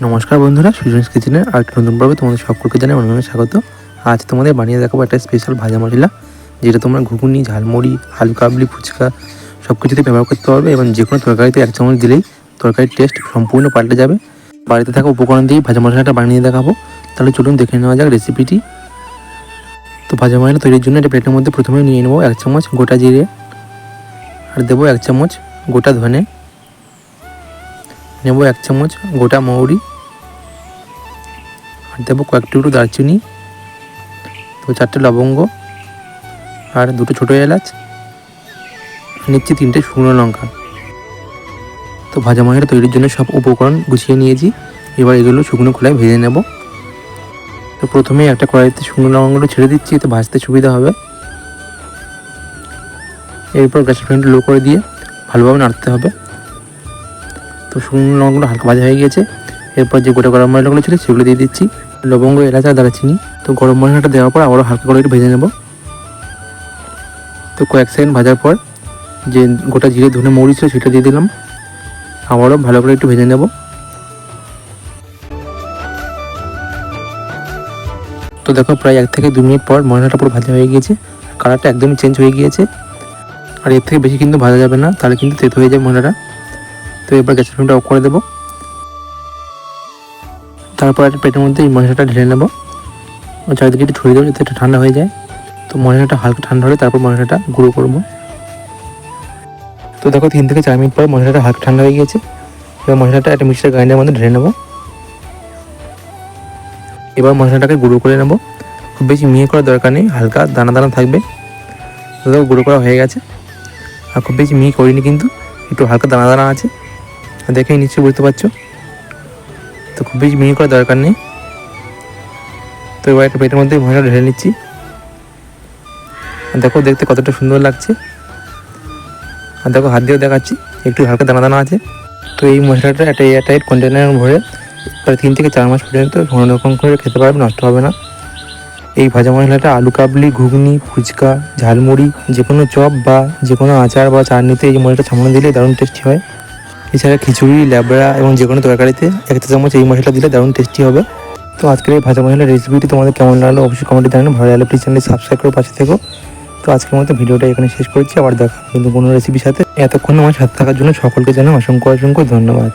নমস্কার বন্ধুরা, সুজনস কিচেনের আরেকটা নতুন পর্বে তোমাদের সকলকে জানাই অনেক অনেক স্বাগত। আজ তোমাদের বানিয়ে দেখাবো একটা স্পেশাল ভাজা মশলা, যেটা তোমরা ঘুগনি, ঝালমুড়ি, আলু কাবলি, ফুচকা সব কিছুতে ব্যবহার করতে পারবে এবং যে কোনো তরকারিতে 1 চামচ দিলেই তরকারির টেস্ট সম্পূর্ণ পাল্টে যাবে। বাড়িতে থাকা উপকরণ দিয়েই ভাজা মশলাটা বানিয়ে দেখাবো। তাহলে চলুন দেখে নেওয়া যাক রেসিপিটি। তো ভাজা মশলা তৈরির জন্য একটা প্লেটের মধ্যে প্রথমে নিয়ে নেবো 1 চামচ গোটা জিরে, আর দেবো 1 চামচ গোটা ধনে, নেবো 1 চামচ গোটা মৌরি, আর দেবো কয়েক টুকরো দারচিনি, তো 4টে লবঙ্গ, আর 2টো ছোটো এলাচ, নিচ্ছি 3টে শুকনো লঙ্কা। তো ভাজা মশলা তৈরির জন্য সব উপকরণ গুছিয়ে নিয়েছি। এবার এগুলো শুকনো খোলায় ভেজে নেব। তো প্রথমে একটা কড়াইতে শুকনো লবঙ্গগুলো ছেড়ে দিচ্ছি, এতে ভাজতে সুবিধা হবে। এরপর গ্যাসের ফ্লেমটা লো করে দিয়ে ভালোভাবে নাড়তে হবে। তো শুকনো লবঙ্গগুলো হালকা ভাজা হয়ে গিয়েছে। এরপর যে গোটা গরম মশলাগুলো ছিল সেগুলো দিয়ে দিচ্ছি, লবঙ্গ, এলাচ আর দারচিনি। তো গরম মশলাটা দেওয়ার পর আবারও হালকা করে একটু ভেজে নেব। তো কয়েক সেকেন্ড ভাজার পর যে গোটা জিরে, ধনে, মৌরি ছিল সেটা দিয়ে দিলাম। আবারও ভালো করে একটু ভেজে নেব। তো দেখো, প্রায় 1 থেকে 2 মিনিট পর মশলাটা পুরো ভাজা হয়ে গিয়েছে, কালারটা একদমই চেঞ্জ হয়ে গিয়েছে। আর এর থেকে বেশি কিন্তু ভাজা যাবে না, তাহলে কিন্তু তেতো হয়ে যায় মশলাটা। তো এবার গ্যাসের ফ্লেমটা অফ করে দেবো। তারপর একটা প্লেটের মধ্যে এই মশলাটা ঢেলে নেব, চারিদিকে একটু ছড়িয়ে দেবো যাতে এটা ঠান্ডা হয়ে যায়। তো মশলাটা হালকা ঠান্ডা হলে তারপর মশলাটা গুঁড়ো করবো। তো দেখো, 3 থেকে 4 মিনিট পর মশলাটা হালকা ঠান্ডা হয়ে গিয়েছে। এবার মশলাটা একটা মিক্সার গ্রাইন্ডারের মধ্যে ঢেলে নেব। এবার মশলাটাকে গুঁড়ো করে নেব। খুব বেশি মিহি করার দরকার নেই, হালকা দানা দানা থাকবে। তো দেখো, গুঁড়ো করা হয়ে গেছে। আর খুব বেশি মিহি করিনি, কিন্তু একটু হালকা দানা দানা আছে, দেখেই নিশ্চয়ই বুঝতে পারছো। তো খুব বেশি মিহি করার দরকার নেই। তো এবার একটা প্লেটের মধ্যে মশলাটা ঢেলে নিচ্ছি। আর দেখো, দেখতে কতটা সুন্দর লাগছে। আর দেখো, হাত দিয়েও দেখাচ্ছি, একটু হালকা দানা দানা আছে। তো এই মশলাটা একটা এয়ারটাইট কন্টেনারে ভরে প্রায় 3 থেকে 4 মাস পর্যন্ত সংরক্ষণ করে খেতে পারবে, নষ্ট হবে না। এই ভাজা মশলাটা আলু কাবলি, ঘুগনি, ফুচকা, ঝালমুড়ি, যে কোনো চপ বা যে কোনো আচার বা চাটনিতে এই মশলাটা সামান্য দিলে দারুণ টেস্টি হয়। এছাড়া খিচুড়ি, ল্যাবড়া এবং যে কোনো তরকারিতে 1 চা চামচ এই মশলা দিলে দারুণ টেস্টি হবে। তো আজকের এই ভাজা মশলার রেসিপিটি তোমাদের কেমন লাগলো অবশ্যই কমেন্টে জানানো। ভালো লাগলে প্লিজ চ্যানেলটি সাবস্ক্রাইব করে পাশে থেকো। তো আজকের মতো ভিডিওটা এখানে শেষ করছি, আবার দেখা কিন্তু কোনো রেসিপির সাথে। এতক্ষণ আমার সাথে থাকার জন্য সকলকে জানাই অসংখ্য অসংখ্য ধন্যবাদ।